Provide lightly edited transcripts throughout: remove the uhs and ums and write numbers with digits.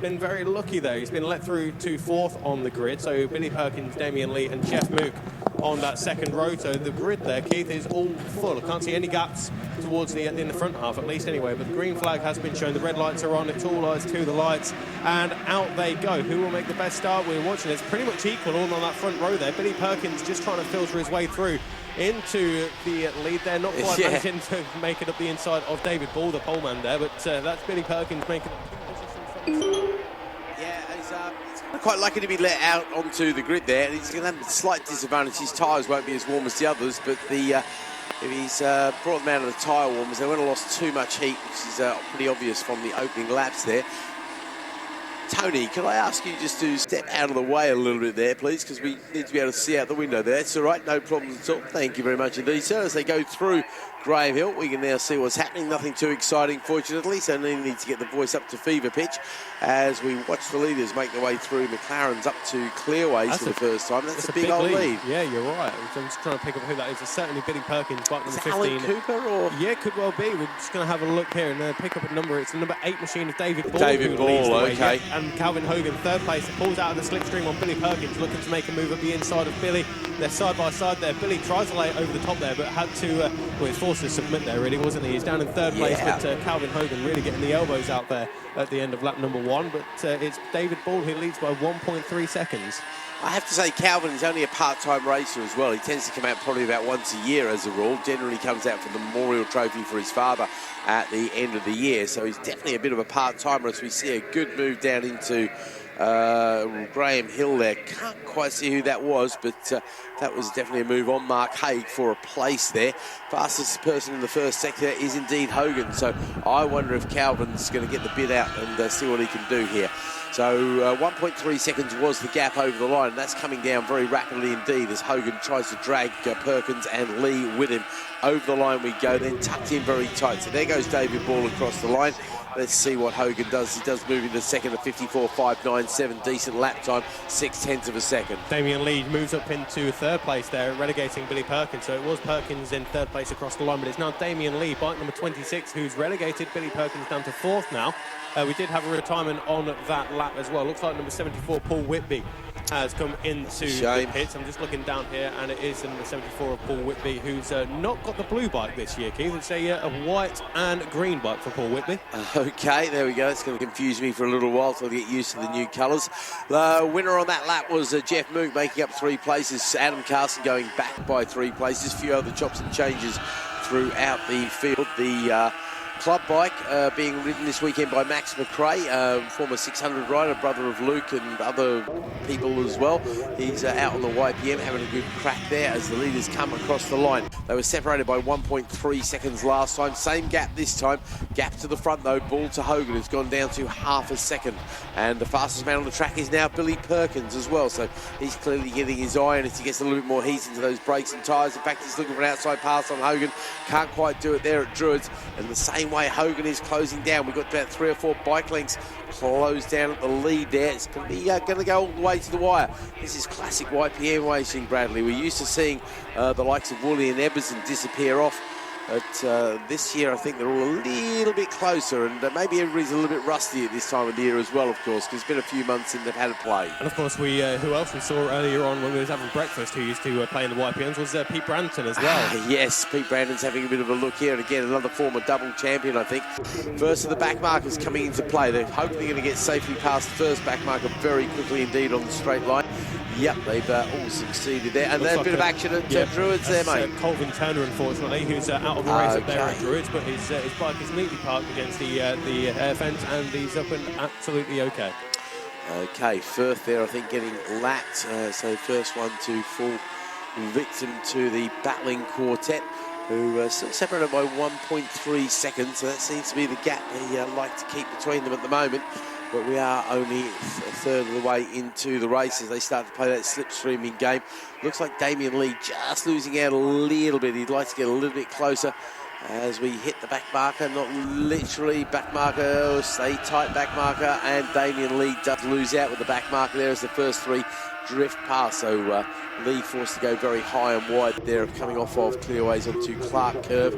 been very lucky there. He's been let through to fourth on the grid. So Billy Perkins, Damien Lee and Jeff Mook on that second row. So the grid there, Keith, is all full. I can't see any gaps towards in the front half, at least anyway. But the green flag has been shown. The red lights are on. It's all eyes to the lights. And out they go. Who will make the best start? We're watching. It's pretty much equal all on that front row there. Billy Perkins just trying to filter his way through into the lead there. Not quite managing to make it up the inside of David Ball, the poleman there. But that's Billy Perkins making position. He's quite lucky to be let out onto the grid there. He's going to have a slight disadvantage. His tyres won't be as warm as the others, but if he's brought them out of the tyre warmers, they won't have lost too much heat, which is pretty obvious from the opening laps there. Tony, can I ask you just to step out of the way a little bit there, please, because we need to be able to see out the window there. It's all right, no problems at all. Thank you very much indeed, sir. As they go through Graham Hill, we can now see what's happening. Nothing too exciting, fortunately, so no need to get the voice up to fever pitch as we watch the leaders make their way through. McLaren's up to clearways for the first time. That's a big old lead. Yeah, you're right. I'm just trying to pick up who that is. It's certainly Billy Perkins, bike number 15. Alan Cooper, or? Yeah, could well be. We're just going to have a look here and pick up a number. It's the number 8 machine of David Ball. David Ball, okay. Yeah. And Calvin Hogan, third place, pulls out of the slipstream on Billy Perkins, looking to make a move up the inside of Billy. They're side by side there. Billy tries to lay it over the top there, but had to, well, he's forced to submit there, really, wasn't he? He's down in third place, but Calvin Hogan really getting the elbows out there at the end of lap number 1. But it's David Ball who leads by 1.3 seconds. I have to say, Calvin is only a part-time racer as well. He tends to come out probably about once a year as a rule. Generally comes out for the Memorial Trophy for his father at the end of the year. So he's definitely a bit of a part-timer as we see a good move down into Graham Hill there. Can't quite see who that was, but that was definitely a move on Mark Haig for a place there. Fastest person in the first sector is indeed Hogan. So I wonder if Calvin's going to get the bid out and see what he can do here. So 1.3 seconds was the gap over the line, and that's coming down very rapidly indeed as Hogan tries to drag Perkins and Lee with him. Over the line we go, then tucked in very tight. So there goes David Ball across the line. Let's see what Hogan does. He does move into second at 54.597, decent lap time, 0.6 of a second. Damien Lee moves up into third place there, relegating Billy Perkins. So it was Perkins in third place across the line, but it's now Damien Lee, bike number 26, who's relegated Billy Perkins down to fourth now. We did have a retirement on that lap as well. Looks like number 74, Paul Whitby, has come into the pits. I'm just looking down here, and it is number 74 of Paul Whitby, who's not got the blue bike this year, Keith. It's a white and green bike for Paul Whitby. Okay, there we go. It's going to confuse me for a little while till I get used to the new colours. The winner on that lap was Jeff Mook, making up 3 places. Adam Carson going back by 3 places. A few other chops and changes throughout the field. The club bike being ridden this weekend by Max McRae, former 600 rider, brother of Luke and other people as well. He's out on the YPM having a good crack there as the leaders come across the line. They were separated by 1.3 seconds last time. Same gap this time. Gap to the front though. Ball to Hogan has gone down to half a second. And the fastest man on the track is now Billy Perkins as well. So he's clearly getting his eye on as he gets a little bit more heat into those brakes and tyres. In fact, he's looking for an outside pass on Hogan. Can't quite do it there at Druids. And the same way Hogan is closing down. We've got about 3 or 4 bike lengths closed down at the lead there. It's going to be going to go all the way to the wire. This is classic YPM racing, Bradley. We're used to seeing the likes of Woolley and Eberson disappear off. But this year, I think they're all a little bit closer, and maybe everybody's a little bit rusty at this time of the year as well, of course, because it's been a few months since they've had a play. And of course, we who else we saw earlier on when we was having breakfast, who used to play in the YPMs, was Pete Branton as well. Yes, Pete Branton's having a bit of a look here, and again, another former double champion, I think. First of the back markers coming into play. They're hopefully going to get safely past the first back marker very quickly indeed on the straight line. Yep, they've all succeeded there. And then a bit of action at Druids there, mate. Colvin Turner, unfortunately, who's out of the race up there at Druids, but his bike is neatly parked against the air fence, and he's up and absolutely okay. Okay, Firth there, I think, getting lapped. So first one to fall victim to the battling quartet, who still separated by 1.3 seconds. So that seems to be the gap they like to keep between them at the moment. But we are only a third of the way into the race as they start to play that slipstreaming game. Looks like Damien Lee just losing out a little bit. He'd like to get a little bit closer. as we hit the back marker, not literally back marker, stay tight back marker, and Damien Lee does lose out with the back marker there as the first three drift past. So Lee forced to go very high and wide there, coming off of clearways onto Clark Curve.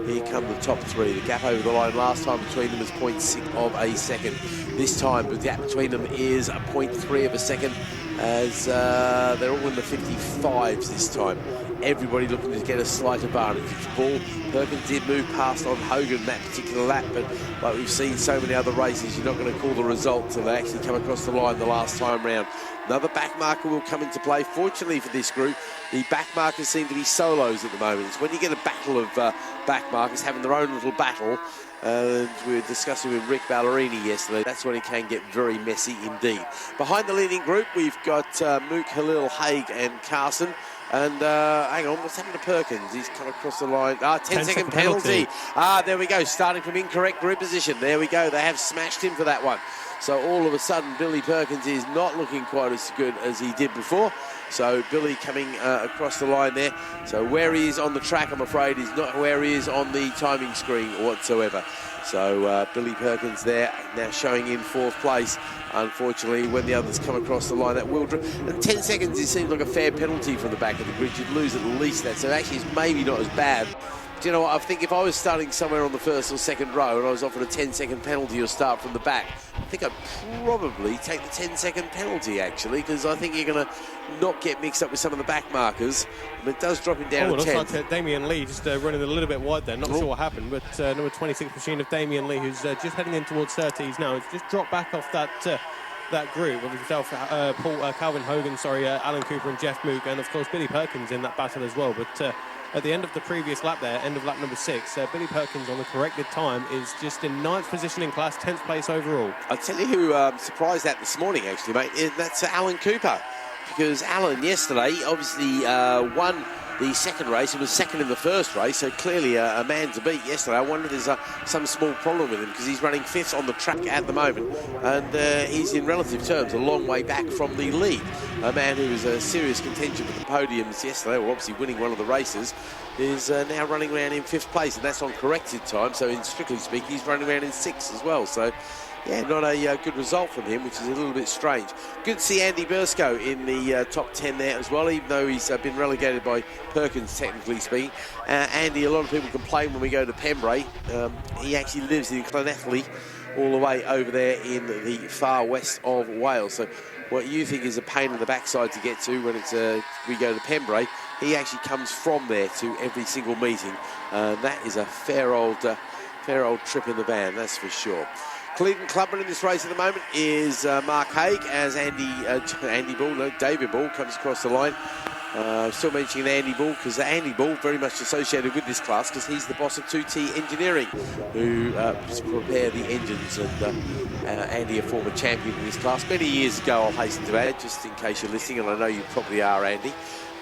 Here come the top three. The gap over the line last time between them was 0.6 of a second. This time the gap between them is a 0.3 of a second, as they're all in the 55s this time. Everybody looking to get a slight advantage. Ball, Perkins did move past on Hogan that particular lap, but like we've seen so many other races, you're not going to call the result until they actually come across the line the last time round. Another back marker will come into play. Fortunately for this group, the back markers seem to be solos at the moment. It's when you get a battle of back markers having their own little battle, and we were discussing with Rick Ballerini yesterday, that's when it can get very messy indeed. Behind the leading group, we've got Mook, Halil, Haig and Carson. And hang on, what's happened to Perkins? He's come across the line. 10-second penalty. There we go, starting from incorrect grip position. There we go, they have smashed him for that one. So all of a sudden, Billy Perkins is not looking quite as good as he did before. So Billy coming across the line there. So where he is on the track, I'm afraid, is not where he is on the timing screen whatsoever. So Billy Perkins there, now showing in fourth place. Unfortunately, when the others come across the line, that will drop. 10 seconds, it seems like a fair penalty from the back of the grid. You'd lose at least that. So actually, it's maybe not as bad. Do you know what? I think if I was starting somewhere on the first or second row and I was offered a 10-second penalty or start from the back, I think I'd probably take the 10-second penalty, actually, because I think you're going to not get mixed up with some of the back markers. I mean, it does drop him down to 10. Looks like Damien Lee just running a little bit wide there. Not sure what happened, but number 26 machine of Damien Lee, who's just heading in towards 30s now, has just dropped back off that group of himself, Calvin Hogan, Alan Cooper and Jeff Mook, and of course Billy Perkins in that battle as well. But at the end of the previous lap there, end of lap number 6, Billy Perkins on the corrected time is just in 9th position in class, 10th place overall. I'll tell you who surprised that this morning, actually, mate, that's Alan Cooper. Because Alan yesterday obviously won the second race. He was second in the first race, so clearly a man to beat yesterday. I wonder if there's some small problem with him, because he's running 5th on the track at the moment, and he's in relative terms a long way back from the lead. A man who was a serious contention for the podiums yesterday, or obviously winning one of the races, is now running around in 5th place, and that's on corrected time, so in strictly speaking, he's running around in 6th as well. So yeah, not a good result from him, which is a little bit strange. Good to see Andy Bursko in the top 10 there as well, even though he's been relegated by Perkins, technically speaking. Andy, a lot of people complain when we go to Pembrey. He actually lives in Llanelli, all the way over there in the far west of Wales. So what you think is a pain in the backside to get to when it's we go to Pembrey, he actually comes from there to every single meeting. That is a fair old trip in the van, that's for sure. Cleveland clubman in this race at the moment is Mark Haig, as David Ball comes across the line. Still mentioning Andy Ball, because Andy Ball very much associated with this class, because he's the boss of 2T Engineering, who prepare the engines, and Andy, a former champion in this class many years ago, I'll hasten to add, just in case you're listening, and I know you probably are, Andy.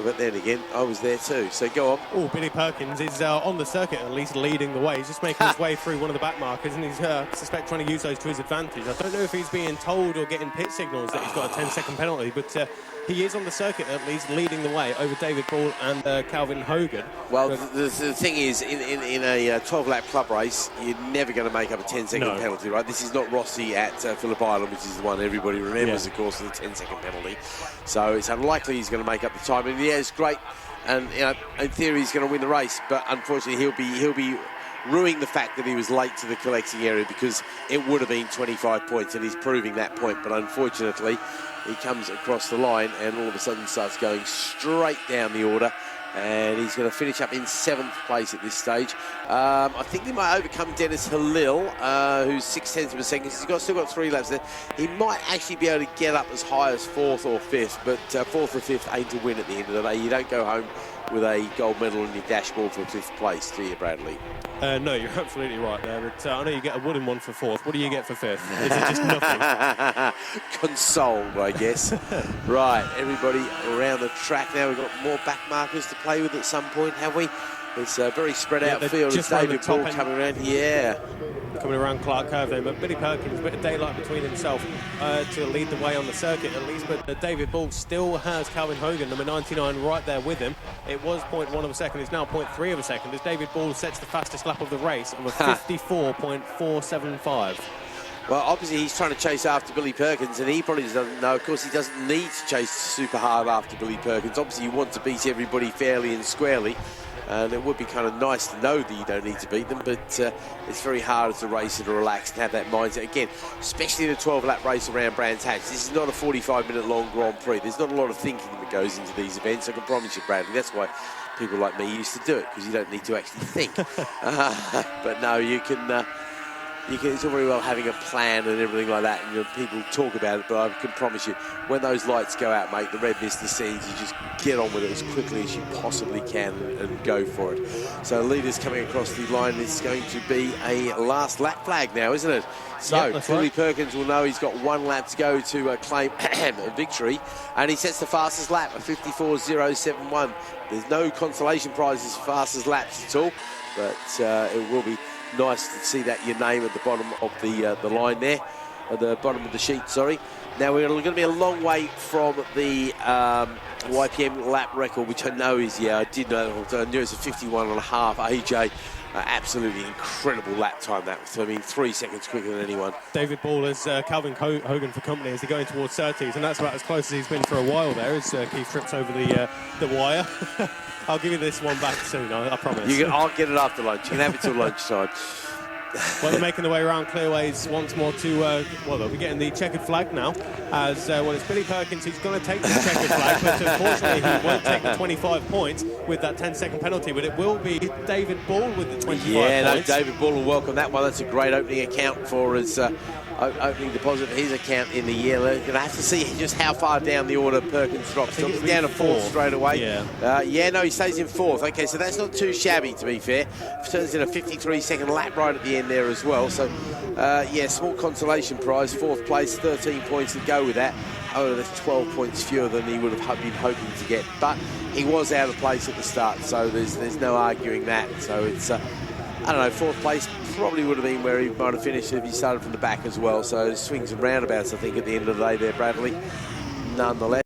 But then again, I was there too, so go on. Oh, Billy Perkins is on the circuit at least leading the way. He's just making his way through one of the back markers, and he's, I suspect, trying to use those to his advantage. I don't know if he's being told or getting pit signals that he's got a 10-second penalty, but he is on the circuit at least leading the way over David Ball and Calvin Hogan. Well, the thing is, in a 12-lap club race, you're never going to make up a 10-second penalty, right? This is not Rossi at Phillip Island, which is the one everybody remembers, of course, of the 10-second penalty. So it's unlikely he's going to make up the time. And yeah, it's great, and you know, in theory he's going to win the race, but unfortunately he'll be ruining the fact that he was late to the collecting area, because it would have been 25 points, and he's proving that point. But unfortunately, he comes across the line and all of a sudden starts going straight down the order, and he's going to finish up in 7th place at this stage. I think he might overcome Dennis Halil, who's 0.6 of a second. He's still got 3 laps there. He might actually be able to get up as high as 4th or 5th, but 4th or 5th ain't to win at the end of the day. You don't go home with a gold medal on your dashboard for 5th place, do you, Bradley? No, you're absolutely right there. But I know you get a wooden one for 4th. What do you get for 5th? Is it just nothing? Consoled, I guess. Right, everybody around the track now. We've got more back markers to play with at some point, have we? It's a very spread out field. Just David Ball coming around. Yeah. Coming around Clark Curve there, but Billy Perkins, a bit of daylight between himself to lead the way on the circuit at least, but David Ball still has Calvin Hogan, number 99, right there with him. It was 0.1 of a second, it's now 0.3 of a second as David Ball sets the fastest lap of the race of a 54.475. Well, obviously he's trying to chase after Billy Perkins, and he probably doesn't know. Of course, he doesn't need to chase super hard after Billy Perkins. Obviously, you want to beat everybody fairly and squarely. And it would be kind of nice to know that you don't need to beat them, but it's very hard as a racer to relax and have that mindset. Again, especially in a 12-lap race around Brands Hatch, this is not a 45-minute long Grand Prix. There's not a lot of thinking that goes into these events, I can promise you, Bradley. That's why people like me used to do it, because you don't need to actually think. But no, you can... it's all very well having a plan and everything like that, and people talk about it, but I can promise you, when those lights go out, mate, the red mist descends, you just get on with it as quickly as you possibly can and go for it. So leaders coming across the line, is going to be a last lap flag now, isn't it? So Billy Perkins will know he's got 1 lap to go to claim a victory, and he sets the fastest lap, a 54.071. There's no consolation prizes for fastest laps at all, but it will be nice to see that your name at the bottom of the line there, at the bottom of the sheet, sorry. Now we're going to be a long way from the YPM lap record, which I know is, I did know, I knew it's a 51.5 AJ. Absolutely incredible lap time that was. I mean, 3 seconds quicker than anyone. David Ball is Calvin Hogan for company as they're going towards Surtees, and that's about as close as he's been for a while there as Keith trips over the wire. I'll give you this one back soon, I promise. I'll get it after lunch. You can have it till lunchtime. Well, they're making their way around clearways once more to, well, they'll be getting the checkered flag now, as, well, it's Billy Perkins who's going to take the checkered flag, but unfortunately he won't take the 25 points with that 10-second penalty, but it will be David Ball with the 25 points. No, David Ball will welcome that one. That's a great opening account for his opening deposit for his account in the year. They're going to have to see just how far down the order Perkins drops. He's down to 4th straight away. No, he stays in 4th. Okay, so that's not too shabby, to be fair. Turns in a 53-second lap right at the end there as well. So, small consolation prize, 4th place, 13 points to go with that. Oh, that's 12 points fewer than he would have been hoping to get. But he was out of place at the start, so there's no arguing that. So it's, I don't know, 4th place probably would have been where he might have finished if he started from the back as well. So swings and roundabouts, I think, at the end of the day there, Bradley, nonetheless.